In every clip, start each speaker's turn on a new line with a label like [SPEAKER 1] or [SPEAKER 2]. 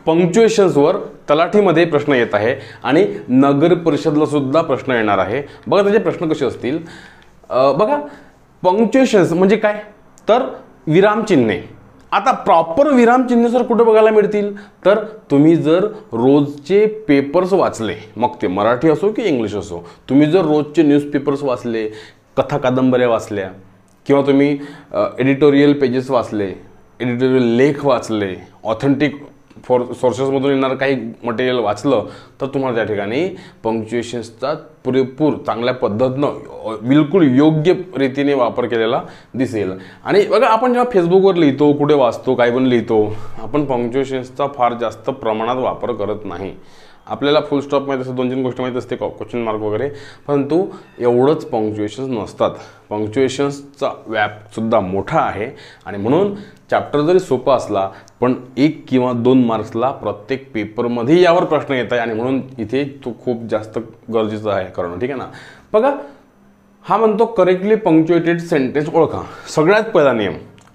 [SPEAKER 1] पंक्च्युएशन्सवर तलाठीमध्ये प्रश्न येत आहे आणि नगर परिषदला सुद्धा प्रश्न येणार आहे. बघा त्याचे प्रश्न कसे असतील. बघा पंक्च्युएशन्स म्हणजे काय तर विरामचिन्हे. आता प्रॉपर विरामचिन्हे सर कुठे बघायला मिळतील तर तुम्ही जर रोजचे पेपर्स वाचले, मग ते मराठी असो की इंग्लिश असो, तुम्ही जर रोजचे न्यूजपेपर्स वाचले, कथा कादंबऱ्या वाचल्या किंवा तुम्ही एडिटोरियल पेजेस वाचले, एडिटोरियल लेख वाचले, ऑथेंटिक सोर्सेसमधून येणारं काही मटेरियल वाचलं तर तुम्हाला त्या ठिकाणी पंक्च्युएशन्सचा पुरेपूर चांगल्या पद्धतीनं बिलकुल योग्य रीतीने वापर केलेला दिसेल. आणि बघा आपण जेव्हा फेसबुकवर लिहितो, कुठे वाचतो, काय पण लिहितो, आपण पंक्च्युएशन्सचा फार जास्त प्रमाणात वापर करत नाही. आपल्याला फुल स्टॉप माहीत असते, 2-3 गोष्टी माहीत असते, क्वेश्चन मार्क वगैरे, परंतु एवढंच पंक्च्युएशन्स नसतात. पंक्च्युएशन्सचा व्यापसुद्धा मोठा आहे आणि म्हणून चॅप्टर जरी सोपा असला पण 1 किंवा 2 मार्क्सला प्रत्येक पेपरमध्ये यावर प्रश्न येत आहे आणि म्हणून इथे तो खूप जास्त गरजेचं आहे करणं. ठीक आहे ना. बघा हा म्हणतो करेक्टली पंक्च्युएटेड सेंटेन्स ओळखा. सगळ्यात पहिला नियम.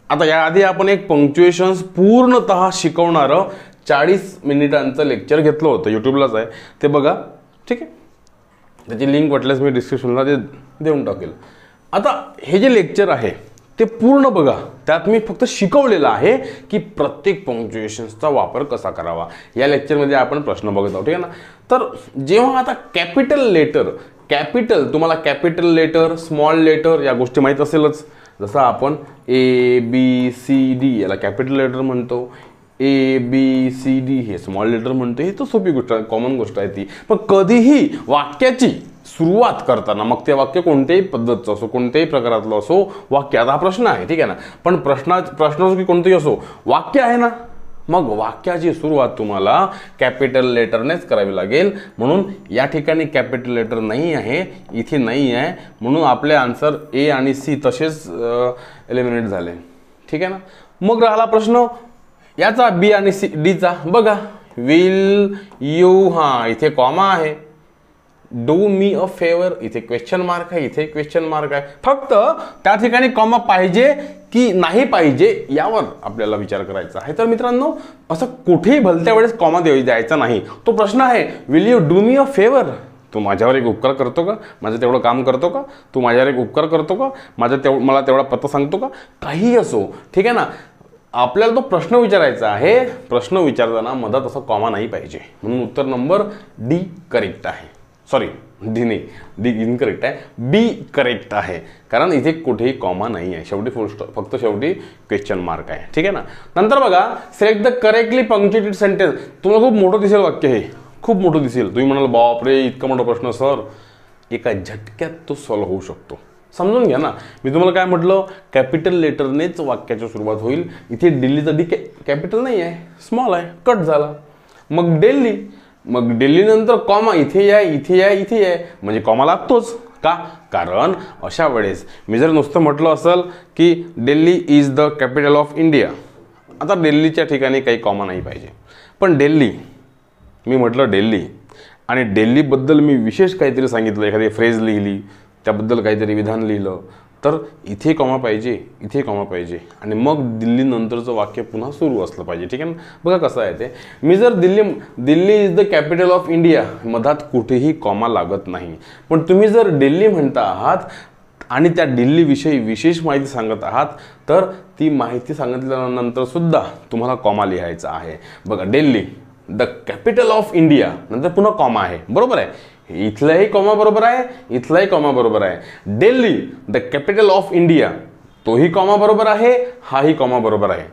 [SPEAKER 1] आता याआधी आपण एक पंक्च्युएशन्स पूर्णतः शिकवणारं 40 मिनिटांचं लेक्चर घेतलं होतं, यूट्यूबलाच आहे, ते बघा. ठीक आहे, त्याची लिंक वाटल्यास मी डिस्क्रिप्शनला ते देऊन टाकेल. आता हे जे लेक्चर आहे ते पूर्ण बघा. त्यात मी फक्त शिकवलेलं आहे की प्रत्येक पंक्च्युएशन्सचा वापर कसा करावा. या लेक्चरमध्ये आपण प्रश्न बघत आहोत. ठीक आहे ना. तर जेव्हा आता कॅपिटल लेटर, कॅपिटल तुम्हाला कॅपिटल लेटर, स्मॉल लेटर या गोष्टी माहीत असेलच. जसं आपण ABCD याला कॅपिटल लेटर म्हणतो, ABCD हे स्मॉल लेटर म्हणतो. हे तर सोपी गोष्ट आहे, कॉमन गोष्ट आहे ती. पण कधीही वाक्याची सुरुवात करताना, मग ते वाक्य कोणत्याही पद्धतीचं असो, कोणत्याही प्रकारातलं असो, वाक्य आता हा प्रश्न आहे. ठीक आहे ना. पण प्रश्न असो की कोणतेही असो, वाक्य आहे ना, मग वाक्याची सुरुवात तुम्हाला कॅपिटल लेटरनेच करावी लागेल. म्हणून या ठिकाणी कॅपिटल लेटर नाही आहे, इथे नाही आहे, म्हणून आपले आन्सर A आणि C तसेच एलिमिनेट झाले. ठीक आहे ना. मग राहिला प्रश्न याचा, B आणि D चा. बघा विल यू, हां इथे कॉमा आहे. डू मी अ फेवर, इथे क्वेश्चन मार्क आहे, इथे क्वेश्चन मार्क आहे. फक्त त्या ठिकाणी कॉमा पाहिजे की नाही पाहिजे यावर आपल्याला विचार करायचा आहे. तर मित्रांनो असं कुठेही भलत्या वेळेस कॉमा द्यायचा नाही. तो प्रश्न आहे will you do me a favour, तू माझ्यावर एक उपकार करतो का, माझं तेवढं काम करतो का, तू माझ्यावर एक उपकार करतो का, मला तेवढा पत्ता सांगतो का, काही असो. ठीक आहे ना. आपल्याला तो प्रश्न विचारायचा आहे. प्रश्न विचारताना मधात असा कॉमा नाही पाहिजे. म्हणून उत्तर नंबर D करेक्ट आहे. सॉरी D नाही, D इनकरेक्ट आहे, B करेक्ट आहे. कारण इथे कुठेही कॉमा नाही आहे, शेवटी फुल स्टॉप, फक्त शेवटी क्वेश्चन मार्क आहे. ठीक आहे ना. नंतर बघा select the correctly punctuated sentence. तुम्हाला खूप मोठं दिसेल वाक्य, हे खूप मोठं दिसेल. तुम्ही म्हणाल बापरे इतका मोठा प्रश्न सर, एका झटक्यात तो सॉल्व्ह होऊ शकतो. समजून घ्या ना. मी तुम्हाला काय म्हटलं, कॅपिटल लेटरनेच वाक्याची सुरुवात होईल. इथे दिल्लीचा D कॅपिटल नाही आहे, स्मॉल आहे, कट झाला. मग दिल्ली, मग दिल्ली नंतर कॉमा, इथे आहे, इथे आहे, इथे आहे, म्हणजे कॉमा लागतोच का. कारण अशा वेळेस मी जर नुसतं म्हटलं असेल की Delhi is the capital of India, आता दिल्लीच्या ठिकाणी काही कॉमा नाही पाहिजे. पण दिल्ली, मी म्हटलं दिल्ली आणि दिल्लीबद्दल मी विशेष काहीतरी सांगितलं, एखादी फ्रेज लिहिली, त्याबद्दल काहीतरी विधान लिहिलं, तर इथे कॉमा पाहिजे, इथे कॉमा पाहिजे आणि मग दिल्ली नंतरचं वाक्य पुन्हा सुरू असलं पाहिजे. ठीक आहे ना. बघा कसं आहे ते. मी जर Delhi is the capital of India, मधात कुठेही कॉमा लागत नाही. पण तुम्ही जर दिल्ली म्हणता आहात आणि त्या दिल्लीविषयी विशेष माहिती सांगत आहात, तर ती माहिती सांगितल्यानंतर सुद्धा तुम्हाला कॉमा लिहायचा आहे. बघा Delhi the capital of India, नंतर पुन्हा कॉमा आहे, बरोबर आहे. इथलाही कॉमा बरोबर आहे, इथलाही कॉमा बरोबर आहे. Delhi the capital of India, तोही कॉमा बरोबर आहे, हाही कॉमा बरोबर आहे.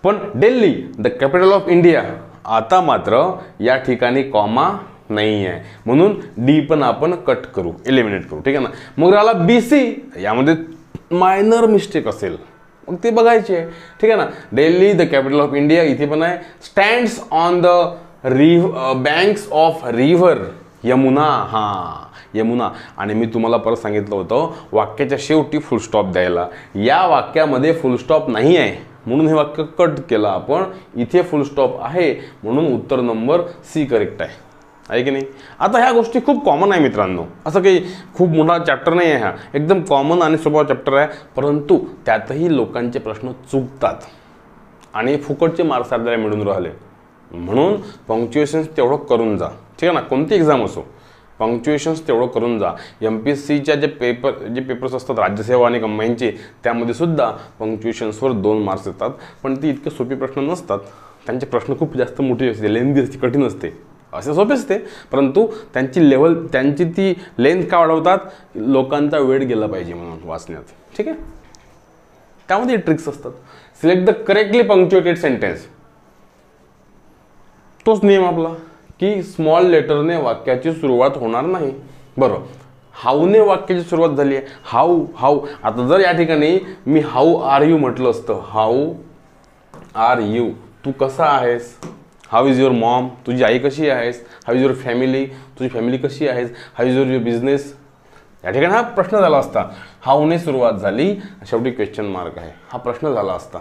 [SPEAKER 1] पण Delhi the capital of India, आता मात्र या ठिकाणी कॉमा नाही आहे, म्हणून D पण आपण कट करू, एलिमिनेट करू. ठीक आहे ना. मग राहिला BC, यामध्ये मायनर मिस्टेक असेल मग ते बघायचे. ठीक आहे ना. Delhi the capital of India, इथे पण आहे. Stands on the banks of river Yamuna, हां यमुना. आणि मी तुम्हाला परत सांगितलं होतं वाक्याच्या शेवटी फुल स्टॉप द्यायला. या वाक्यामध्ये फुल स्टॉप नाही आहे म्हणून हे वाक्य कट केलं आपण. इथे फुल स्टॉप आहे म्हणून उत्तर नंबर C करेक्ट आहे की नाही. आता ह्या गोष्टी खूप कॉमन आहे मित्रांनो, असं काही खूप मोठा चॅप्टर नाही आहे हा, एकदम कॉमन आणि सोपा चॅप्टर आहे. परंतु त्यातही लोकांचे प्रश्न चुकतात आणि फुकटचे मार्क्स आपल्याला मिळून राहिले. म्हणून पंक्च्युएशन्स तेवढं करून जा, ठीक आहे ना. कोणती एक्झाम असो, पंक्च्युएशन्स तेवढं करून जा. MPSCच्या जे पेपर्स असतात राज्यसेवा आणि कंबाईनचे, त्यामध्ये सुद्धा पंक्च्युएशन्सवर 2 मार्क्स येतात. पण ती इतके सोपे प्रश्न नसतात. त्यांचे प्रश्न खूप जास्त मोठे असते, लेंथी असते, कठीण असते. असे सोपे असते, परंतु त्यांची लेवल, त्यांची ती लेंथ का वाढवतात, लोकांचा वेळ गेला पाहिजे म्हणून वाचण्यात, ठीक आहे. त्यामध्ये ट्रिक्स असतात. Select the correctly punctuated sentence. तोच नियम आपला की स्मॉल लेटरने वाक्याची सुरुवात होणार नाही. बरं, हाऊने वाक्याची सुरुवात झाली आहे. हाऊ. आता जर या ठिकाणी मी हाऊ आर यू म्हटलं असतं, हाऊ आर यू, तू कसा आहेस. हाऊ इज युअर मॉम, तुझी आई कशी आहेस. हाऊ इज युअर फॅमिली, तुझी फॅमिली कशी आहेस. How is your business. या ठिकाणी हा प्रश्न झाला असता. हाऊने सुरुवात झाली, शेवटी क्वेश्चन मार्क आहे, हा प्रश्न झाला असता.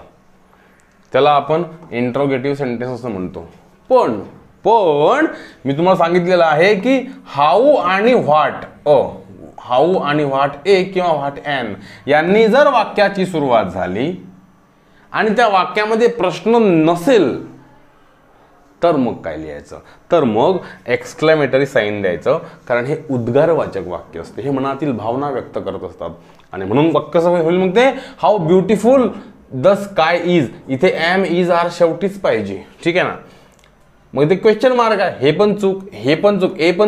[SPEAKER 1] त्याला आपण इंट्रोगेटिव्ह सेंटेन्स असं म्हणतो. पण मी तुम्हाला सांगितलेलं आहे की हाऊ आणि व्हॉट, हाऊ आणि व्हॉट ए किंवा व्हॉट एन यांनी जर वाक्याची सुरुवात झाली आणि त्या वाक्यामध्ये प्रश्न नसेल, तर मग काय लिहायचं, तर मग एक्सक्लेमेटरी साईन द्यायचं. कारण हे उद्गारवाचक वाक्य असते, हे मनातील भावना व्यक्त करत असतात. आणि म्हणून वाक्य कसं होईल मग ते, how beautiful the sky is. इथे एम इज आर शेवटीच पाहिजे, ठीक आहे ना. मग ते क्वेश्चन मार्क आहे, हे पण चूक, ए पण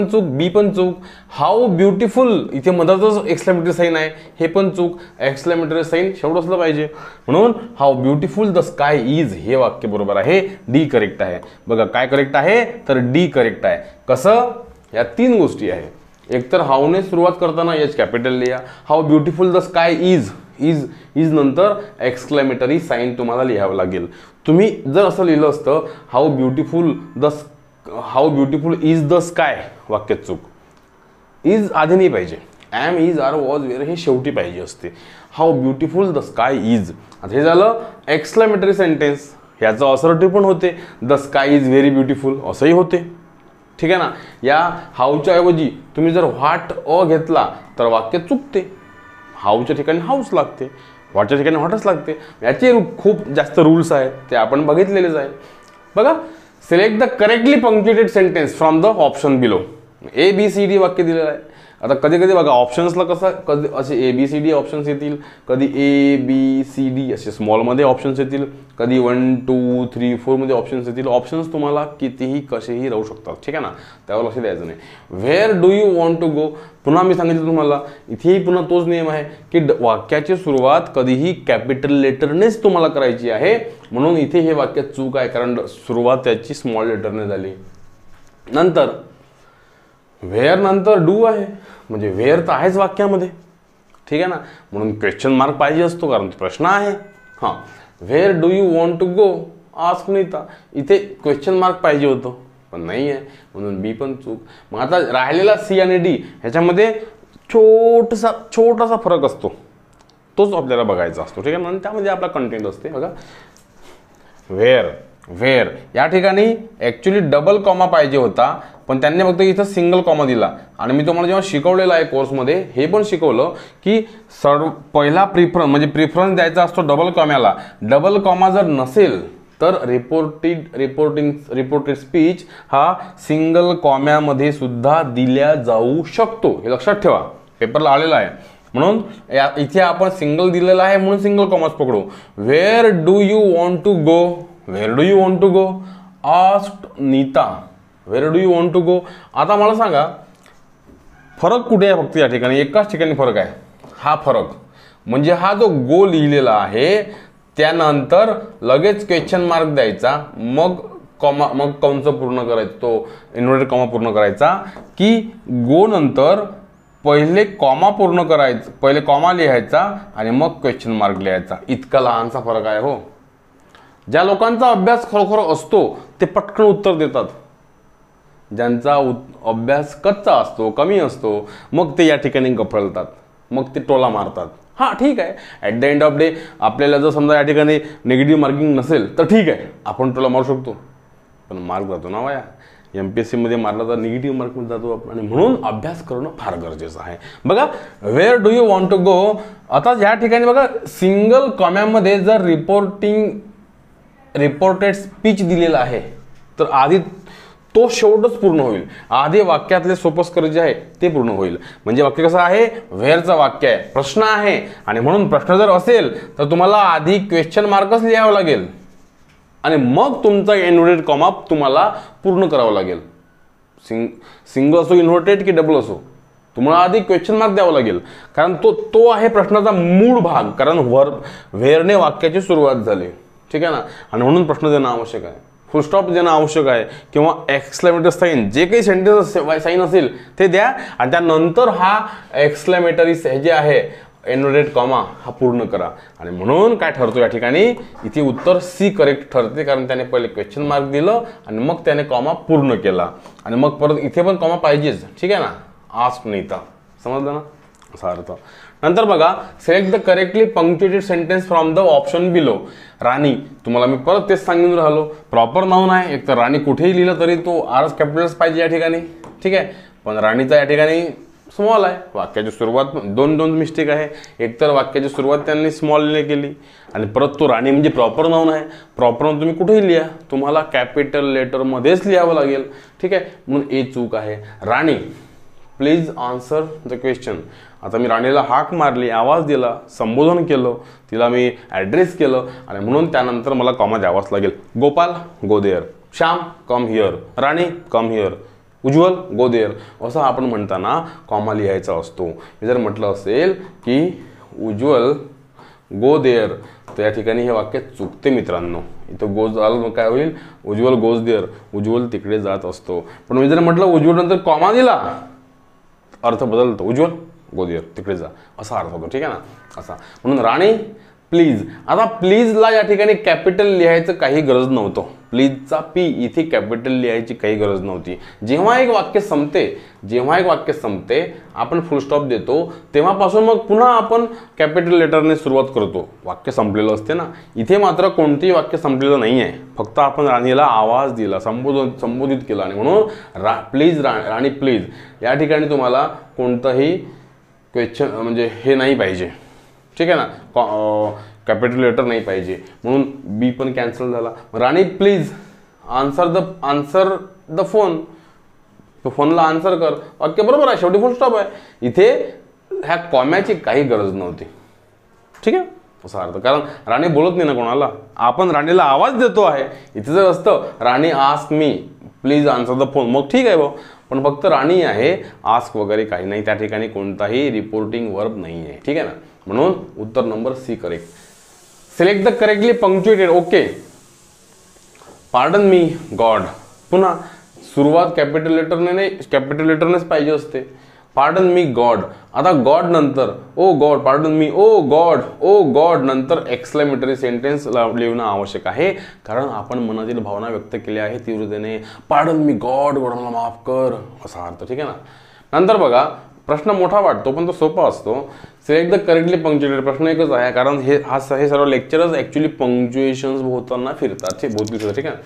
[SPEAKER 1] चूक, बी पण चूक. हाऊ ब्युटिफुल, इथे मधातच एक्सक्लेमेटरी साईन आहे, हे पण चूक. एक्सक्लेमेटरी साईन शेवट असलं पाहिजे. म्हणून how beautiful the sky is हे वाक्य बरोबर आहे, डी करेक्ट आहे. बघा काय करेक्ट आहे, तर डी करेक्ट आहे. कसं, या 3 गोष्टी आहे. एकतर हाऊने सुरुवात करताना एच कॅपिटल लिहा. How beautiful the sky is नंतर एक्सक्लेमेटरी साईन तुम्हाला लिहावं लागेल. तुम्ही जर असं लिहिलं असतं how beautiful is the sky, वाक्यात चूक. इज आधी नाही पाहिजे, am is are was were हे शेवटी पाहिजे असते. How beautiful the sky is. आता हे झालं एक्सक्लेमेटरी सेंटेन्स. ह्याचं असर्टिव्ह पण होते, the sky is very beautiful असंही होते, ठीक आहे ना. या हाऊच्या ऐवजी तुम्ही जर व्हॉट घेतला तर वाक्य चुकते. हाऊच्या ठिकाणी हाऊस लागते, व्हॉटच्या ठिकाणी व्हॉटच लागते. याचे खूप जास्त रूल्स आहेत, ते आपण बघितलेलेच आहे. बघा, select the correctly punctuated sentence from the option below. ABCD वाक्य दिलेलं आहे. आता कधी कधी बघा ऑप्शन्सला कसं, कधी असे ABCD ऑप्शन्स येतील, कधी ABCD असे स्मॉलमध्ये ऑप्शन्स येतील, कधी 1 2 3 4 मध्ये ऑप्शन्स येतील. ऑप्शन्स तुम्हाला कितीही कसेही राहू शकतात, ठीक आहे ना, त्यावर लक्ष द्यायचं नाही. Where do you want to go, पुन्हा मी सांगितलं तुम्हाला, इथेही पुन्हा तोच नियम आहे की वाक्याची सुरुवात कधीही कॅपिटल लेटरनेच तुम्हाला करायची आहे. म्हणून इथे हे वाक्य चूक आहे, कारण सुरुवात त्याची स्मॉल लेटरने झाली. नंतर व्हेअर नंतर डू आहे, म्हणजे व्हेअर तर आहेच वाक्यामध्ये, ठीक आहे ना. म्हणून क्वेश्चन मार्क पाहिजे असतो, कारण प्रश्न आहे. हां, where do you want to go ask Nita, इथे क्वेश्चन मार्क पाहिजे होतं, पण नाही आहे, म्हणून बी पण चूक. मग आता राहिलेला सी आणि डी ह्याच्यामध्ये छोटासा फरक असतो, तोच आपल्याला बघायचा असतो, ठीक आहे. म्हणून त्यामध्ये आपला कंटेंट असते. बघा, व्हेअर या ठिकाणी ॲक्च्युली डबल कॉमा पाहिजे होता, पण त्यांनी फक्त इथं सिंगल कॉमा दिला. आणि मी तुम्हाला जेव्हा शिकवलेलं आहे कोर्समध्ये हे पण शिकवलं की पहिला प्रिफरन्स द्यायचा असतो डबल कॉम्याला. डबल कॉमा जर नसेल तर रिपोर्टेड स्पीच हा सिंगल कॉम्यामध्ये सुद्धा दिल्या जाऊ शकतो, हे लक्षात ठेवा, पेपरला आलेला आहे. म्हणून इथे आपण सिंगल दिलेला आहे म्हणून सिंगल कॉमाच पकडू. Where do you want to go asked Nita. Where do you want to go. आता मला सांगा फरक कुठे आहे, फक्त या ठिकाणी एकाच ठिकाणी फरक आहे. हा फरक म्हणजे हा जो गो लिहिलेला आहे त्यानंतर लगेच क्वेश्चन मार्क द्यायचा, मग कंस पूर्ण करायचा, तो इन्व्हर्टेड कॉमा पूर्ण करायचा, की गो नंतर पहिले कॉमा पूर्ण करायचं, पहिले कॉमा लिहायचा आणि मग क्वेश्चन मार्क लिहायचा. इतका लहानसा फरक आहे हो. ज्या लोकांचा अभ्यास खरोखर असतो ते पटकन उत्तर देतात. ज्यांचा अभ्यास कच्चा असतो, कमी असतो, मग ते या ठिकाणी गफळतात, मग ते टोला मारतात. हां ठीक आहे, at the end of day आपल्याला जर समजा या ठिकाणी निगेटिव्ह मार्किंग नसेल तर ठीक आहे, आपण टोला मारू शकतो, पण मार्क जातो ना वाया. MPSC मध्ये मारला तर निगेटिव्ह मार्कमध्ये जातो आपण, आणि म्हणून अभ्यास करणं फार गरजेचं आहे. बघा, where do you want to go. आता या ठिकाणी बघा सिंगल कॉम्यामध्ये जर रिपोर्टेड स्पीच दिलेला आहे, तर आधी तो शेवटच पूर्ण होईल, आधी वाक्यातले सोपस्कर जे आहे ते पूर्ण होईल. म्हणजे वाक्य कसं आहे, व्हेअरचं वाक्य आहे, प्रश्न आहे, आणि म्हणून प्रश्न जर असेल तर तुम्हाला आधी क्वेश्चन मार्कच लिहावं लागेल आणि मग तुमचा इन्व्हर्टेड कॉमा तुम्हाला पूर्ण करावं लागेल. सिंगल असो इन्व्हर्टेड की डबल असो, तुम्हाला आधी क्वेश्चन मार्क द्यावा लागेल, कारण तो आहे प्रश्नाचा मूळ भाग. कारण व्हेअरने वाक्याची सुरुवात झाली, ठीक आहे ना, आणि म्हणून प्रश्न देणं आवश्यक आहे, फुल स्टॉप देणं आवश्यक आहे, किंवा एक्सक्लेमेटरी साईन, जे काही सेंटेन्स साईन असेल ते द्या, आणि त्यानंतर हा एक्सक्लेमेटरी जे आहे इन्व्हर्टेड कॉमा हा पूर्ण करा. आणि म्हणून काय ठरतो या ठिकाणी, इथे उत्तर सी करेक्ट ठरते, कारण त्याने पहिले क्वेश्चन मार्क दिलं आणि मग त्याने कॉमा पूर्ण केला, आणि मग परत इथे पण कॉमा पाहिजेच, ठीक आहे ना, आस्क नाही तर. समजलं ना, असा अर्थ. नंतर बघा, select the correctly punctuated sentence from the option below. Rani, तुम्हाला मी परत तेच सांगून राहिलो, प्रॉपर नाऊन आहे, एक तर राणी कुठेही लिहिलं तरी तो आर कॅपिटल्स पाहिजे या ठिकाणी, ठीक आहे, पण राणीचा या ठिकाणी स्मॉल आहे. वाक्याची सुरुवात दोन मिस्टेक आहे, एकतर वाक्याची सुरुवात त्यांनी स्मॉलने केली, आणि परत तो राणी म्हणजे प्रॉपर नाऊन आहे, प्रॉपर नाऊन तुम्ही कुठेही लिहा, तुम्हाला कॅपिटल लेटरमध्येच लिहावं लागेल, ठीक आहे, म्हणून ए चूक आहे. राणी, प्लीज आन्सर द क्वेश्चन. आता मी राणीला हाक मारली, आवाज दिला, संबोधन केलं, तिला मी ॲड्रेस केलं, आणि म्हणून त्यानंतर मला कॉमा द्यावाच लागेल. Gopal, go there. Shyam, come here. Rani, come here. Ujjwal, go there. असं आपण म्हणताना कॉमा लिहायचा असतो. मी जर म्हटलं असेल की उज्ज्वल गो देअर, तर या ठिकाणी हे वाक्य चुकते मित्रांनो. इथं गोज आलं मग काय होईल, उज्ज्वल गोज देअर, उज्ज्वल तिकडे जात असतो. पण मी जर म्हटलं उज्ज्वल नंतर कॉमा दिला, अर्थ बदलतो, उज्ज्वल गो देअर, तिकडे जा, असा अर्थ होतो, ठीक आहे ना, असा. म्हणून राणी, प्लीज. आता प्लीजला या ठिकाणी कॅपिटल लिहायचं काही गरज नव्हतं, प्लीजचा पी इथे कॅपिटल लिहायची काही गरज नव्हती. जेव्हा एक वाक्य संपते आपण फुल स्टॉप देतो, तेव्हापासून मग पुन्हा आपण कॅपिटल लेटरने सुरुवात करतो. वाक्य संपलेलं असते ना, इथे मात्र कोणतेही वाक्य संपलेलं नाही आहे, फक्त आपण राणीला आवाज दिला, संबोधित केला, आणि म्हणून प्लीज राणी प्लीज या ठिकाणी तुम्हाला कोणतंही क्वेश्चन म्हणजे हे नाही पाहिजे, ठीक आहे ना, कॅपिटल लेटर नाही पाहिजे, म्हणून बी पण कॅन्सल झाला. राणी प्लीज आन्सर द फोन, तो फोनला आन्सर कर, वाक्य बरोबर आहे, शेवटी फुल स्टॉप आहे. इथे ह्या कॉम्याची काही गरज नव्हती, ठीक आहे, असा अर्थ. कारण राणी बोलत नाही ना कोणाला, आपण राणीला आवाज देतो आहे. इथे जर असतं Rani ask me please answer the phone, मग ठीक आहे भाऊ, पण फक्त राणी आहे, आस्क वगैरे काही नाही, त्या ठिकाणी कोणताही रिपोर्टिंग वर्ब नाही आहे, ठीक आहे ना, म्हणून उत्तर number C correct. Select the correctly punctuated. Okay, pardon me God, पुन्हा सुरुवात कॅपिटल लेटरनेच पाहिजे असते. पार्डन मी गॉड, आता गॉड नंतर O God, pardon me O God नंतर एक्सक्लेमेटरी सेंटेन्स लिहिणं आवश्यक आहे, कारण आपण मनातील भावना व्यक्त केल्या आहे तीव्रतेने. पार्डन मी गॉड, मला माफ कर, असा अर्थ, ठीक आहे ना. नंतर बघा, प्रश्न मोठा वाटतो पण तो सोपा असतो. Select the correctly punctuated. प्रश्न एकच आहे, कारण हे सर्व लेक्चरच ॲक्च्युली पंक्च्युएशन्स होताना फिरतात, ठीक आहे.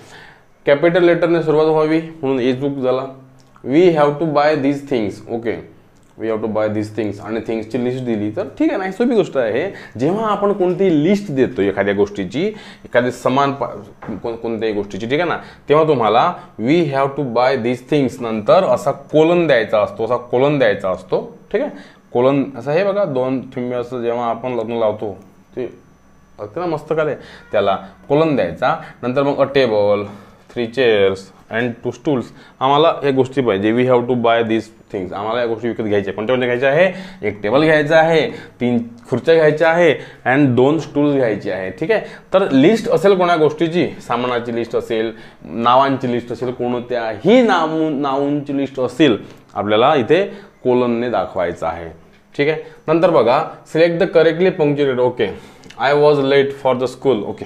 [SPEAKER 1] कॅपिटल लेटरने सुरुवात व्हावी म्हणून ए चूक झाला. We have to buy these things. Okay, we have to buy these things आणि थिंग्सची लिस्ट दिली तर ठीक आहे, नाही सोपी गोष्ट आहे. जेव्हा आपण कोणतीही लिस्ट देतो एखाद्या गोष्टीची, एखादी समान कोणत्याही गोष्टीची, ठीक आहे ना, तेव्हा तुम्हाला we have to buy these things नंतर असा कोलन द्यायचा असतो, ठीक आहे. कोलन असं हे बघा, दोन ठिंबे असं जेव्हा आपण लग्न लावतो ते असते ना मस्त काले, त्याला कोलन द्यायचा. नंतर मग a table, 3 chairs and 2 stools. आम्हाला हे गोष्टी पाहिजे. We have to buy this things. आम्हाला या गोष्टी विकत घ्यायच्या. कोणत्या घ्यायच्या आहे? एक टेबल घ्यायचा आहे, 3 खुर्च्या घ्यायच्या आहे अँड 2 स्टूल्स घ्यायचे आहे, ठीक आहे. तर लिस्ट असेल कोणा गोष्टीची, सामानाची लिस्ट असेल, नावांची लिस्ट असेल, कोणत्याही नावांची लिस्ट असेल, आपल्याला इथे कोलनने दाखवायचं आहे, ठीक आहे. नंतर बघा, select the correctly punctuated. Okay, I was late for the school. Okay,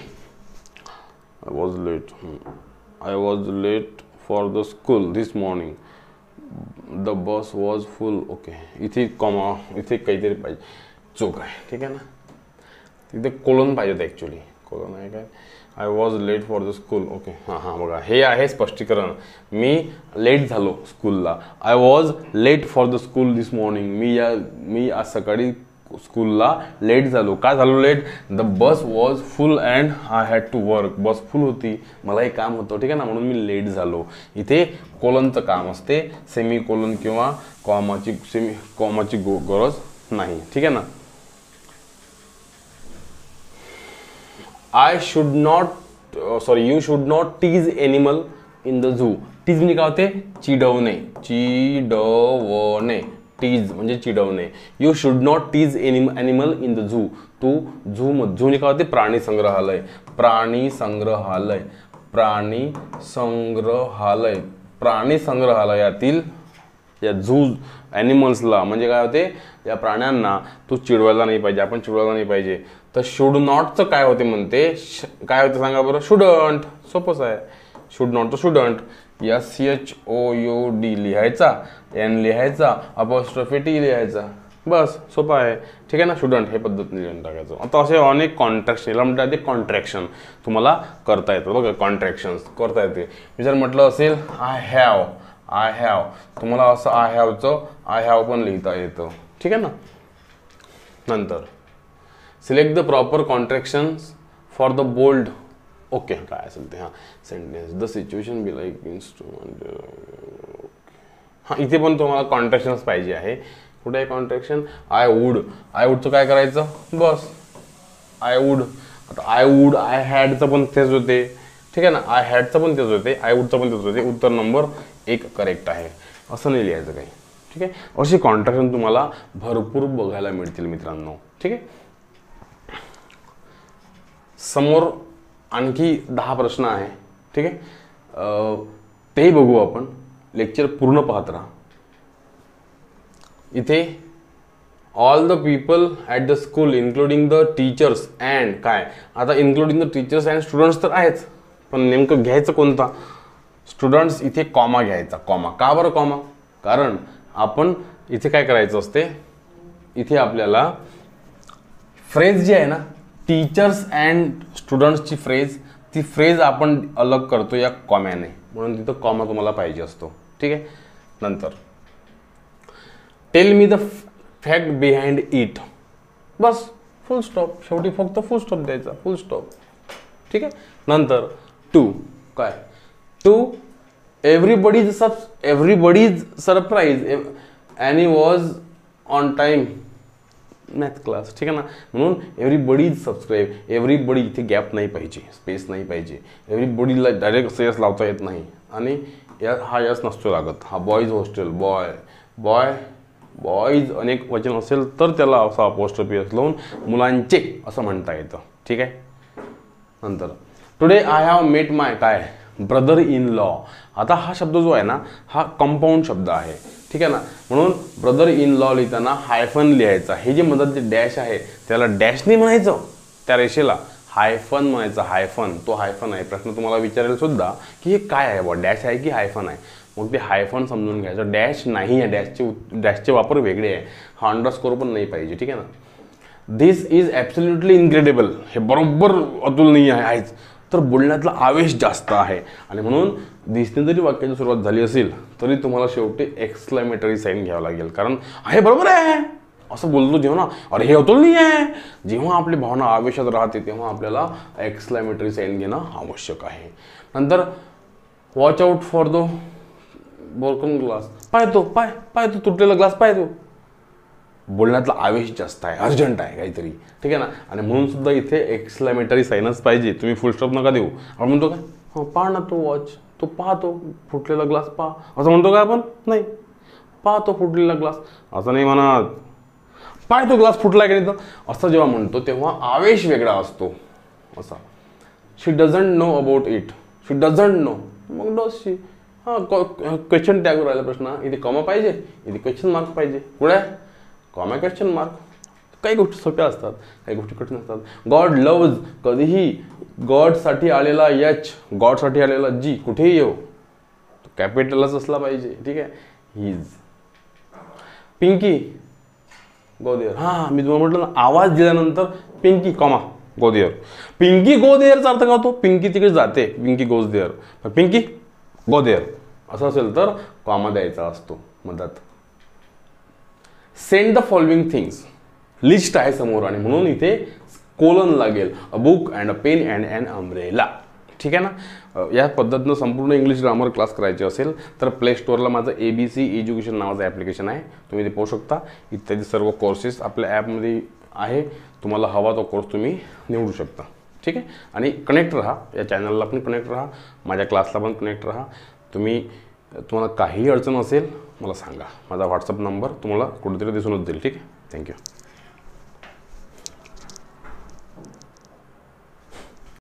[SPEAKER 1] I was late for the school this morning. The bus was full. Okay, इथे कॉमा, इथे काहीतरी पाहिजे, चूक आहे, ठीक आहे ना. तिथे कोलन पाहिजे होतं ॲक्च्युली, कोलन आहे काय. I was late for the school. Okay, हां बघा, हे आहे स्पष्टीकरण. मी लेट झालो स्कूलला. I was late for the school this morning. मी आज सकाळी स्कूलला लेट झालो. काय झालो late? The bus was full and I had to work. Bus full होती, मलाही काम होतं, ठीक आहे ना, म्हणून मी लेट झालो. इथे कोलनचं काम असते, सेमी कोलन किंवा कॉमाची गरज नाही, ठीक आहे ना. You should not tease animal in the zoo. Tease म्हणजे काय होते? चिडवणे. चिडवणे, टीज म्हणजे चिडवणे. You should not tease animal in the zoo. तू झू म्हणजे काय होते? प्राणी संग्रहालय. प्राणी संग्रहालय, प्राणी संग्रहालय, प्राणी संग्रहालयातील या झू ॲनिमल्सला म्हणजे काय होते? या प्राण्यांना तू चिडवायला नाही पाहिजे, आपण चिडवायला नाही पाहिजे. तर शुड नॉटचं काय होते म्हणते? काय होते सांगा बरं? शुडंट. सोपंच आहे. शुड नॉट तर शुडंट. SHOUD लिहायचा, N लिहायचा, अपॉस्ट्रोफी T लिहायचा, बस सोपं आहे, ठीक आहे ना. शुडंट हे पद्धतीने लिहून टाकायचं. आता असे अनेक कॉन्ट्रॅक्शन, याला म्हणतात ते कॉन्ट्रॅक्शन तुम्हाला करता येतं बघा. कॉन्ट्रॅक्शन्स करता येते. मी जर म्हटलं असेल आय हॅव, तुम्हाला असं आय हॅव पण लिहिता येतं, ठीक आहे ना. नंतर select the proper contractions for the bold. Okay, काय असेल ते? हां, sentence the situation be like instrument. हां, इथे पण तुम्हाला कॉन्ट्रॅक्शन्स पाहिजे आहे. कुठे आहे कॉन्ट्रॅक्शन? आय वूडचं काय करायचं? बस आय वूड. आता आय हॅडचं पण तेच होते, ठीक आहे ना. आय हॅडचं पण तेच होते, आय वूडचं पण तेच होते. उत्तर नंबर 1 करेक्ट आहे. असं नाही लिहायचं काही, ठीक आहे. अशी कॉन्ट्रॅक्शन तुम्हाला भरपूर बघायला मिळतील मित्रांनो, ठीक आहे. समोर आणखी 10 प्रश्न आहे, ठीक आहे. तेही बघू आपण. लेक्चर पूर्ण पाहत राहा. इथे all the people at the school including the teachers and काय? आता including the teachers and students तर आहेच, पण नेमकं घ्यायचं कोणता? स्टुडंट्स. इथे कॉमा घ्यायचा. कॉमा का बरं कॉमा? कारण आपण इथे काय करायचं असते, इथे आपल्याला फ्रेज जी आहे ना, टीचर्स अँड स्टुडंट्सची फ्रेज, ती फ्रेज आपण अलग करतो या कॉम्याने, म्हणून तिथं कॉमा तुम्हाला पाहिजे असतो, ठीक आहे. नंतर tell me the fact behind it. Bus full stop. शेवटी फक्त फुल स्टॉप द्यायचा, फुल स्टॉप, ठीक आहे. नंतर टू काय? To everybody's surprise Annie was on time math class, ठीक आहे ना. म्हणून एव्हरीबडीज सबस्क्राईब. एव्हरीबडी इथे गॅप नाही पाहिजे, स्पेस नाही पाहिजे. एव्हरीबडीला डायरेक्ट यस लावता येत नाही, आणि हा यस नसतो लागत. हा बॉईज हॉस्टेल, बॉईज अनेक वचन असेल तर त्याला असा अपोस्ट्रोफी एस लावून मुलांचे असं म्हणता येतं, ठीक आहे. नंतर टुडे आय हॅव मेट माय काय? Brother in law. आता हा शब्द जो आहे ना, हा कंपाऊंड शब्द आहे, ठीक आहे ना. म्हणून ब्रदर इन लॉ लिहिताना हायफन लिहायचा. हे जे मधात जे डॅश आहे त्याला डॅश नाही म्हणायचं, त्या रेषेला हायफन म्हणायचं. हायफन, तो हायफन आहे. प्रश्न तुम्हाला विचारेल सुद्धा की हे काय आहे बा, डॅश आहे की हायफन आहे? मग ते हायफन समजून घ्यायचं. डॅश नाही आहे, डॅशचे वापर वेगळे आहे. हा अंडरस्कोर पण नाही पाहिजे, ठीक आहे ना. दिस इज ॲब्सोल्युटली इनक्रेडिबल. हे बरोबर अतुलनीय आहेच. तर बोलण्यातला आवेश जास्त आहे, आणि म्हणून दिसणे जरी वाक्याची सुरुवात झाली असेल तरी तुम्हाला शेवटी एक्सक्लेमेटरी साईन घ्यावं लागेल. कारण हे बरोबर आहे असं बोलतो जेव्हा ना, अरे हे अतुलनीय आहे, जेव्हा आपली भावना आवेशात राहते तेव्हा आपल्याला एक्सक्लेमेटरी साईन घेणं आवश्यक आहे. नंतर watch out for the broken glass. पाय तो तुटलेला ग्लास पाय तो. बोलण्यातला आवेश जास्त आहे, अर्जंट आहे काहीतरी, ठीक आहे ना. आणि म्हणून सुद्धा इथे एक्सक्लेमेटरी साईनच पाहिजे. तुम्ही फुल स्टॉप नका देऊ. आपण म्हणतो काय? हां, पहा ना तो वॉच, तो पाहतो फुटलेला ग्लास, पहा असं म्हणतो का आपण? नाही. पाहतो फुटलेला ग्लास असं नाही म्हणत. पाय तो ग्लास फुटला की नाही, तर असं जेव्हा म्हणतो तेव्हा आवेश वेगळा असतो असा. She doesn't know about it. She doesn't know, मग डज शी. हां, क्वेश्चन टॅगवर राहिला प्रश्न. इथे कॉमा पाहिजे, इथे क्वेश्चन मार्क पाहिजे. पुढे कॉमा क्वेश्चन मार्क. काही गोष्टी सोप्या असतात, काही गोष्टी कठीण असतात. गॉड लव्ज, कधीही गॉडसाठी आलेला एच, गॉडसाठी आलेला जी कुठेही येऊ कॅपिटलच असला पाहिजे, ठीक आहे. हिज. Pinky go there. हां, मी तुम्हाला म्हटलं ना, आवाज दिल्यानंतर Pinky comma go there. Pinky go देअरचा अर्थ काय होतो? पिंकी तिकडे जाते, Pinky goes there. Pinky go there असं असेल तर कॉमा द्यायचा असतो मधात. Send the following things. List आहे समोर आणि म्हणून इथे कोलन लागेल. A book and a pen and an umbrella. ठीक आहे ना. या पद्धतीनं संपूर्ण इंग्लिश ग्रामर क्लास करायचे असेल तर प्ले स्टोअरला माझं ABC एज्युकेशन नावाचं ॲप्लिकेशन आहे, तुम्ही ते पाहू शकता. इत्यादी सर्व कोर्सेस आपल्या ॲपमध्ये आहे, तुम्हाला हवा तो कोर्स तुम्ही निवडू शकता. ठीक आहे. आणि कनेक्ट राहा, या चॅनलला पण कनेक्ट राहा, माझ्या क्लासला पण कनेक्ट राहा. तुम्हाला काहीही अडचण असेल मला सांगा, माझा व्हॉट्सअप नंबर तुम्हाला कुठेतरी दिसूनच देईल. ठीक आहे. थँक्यू.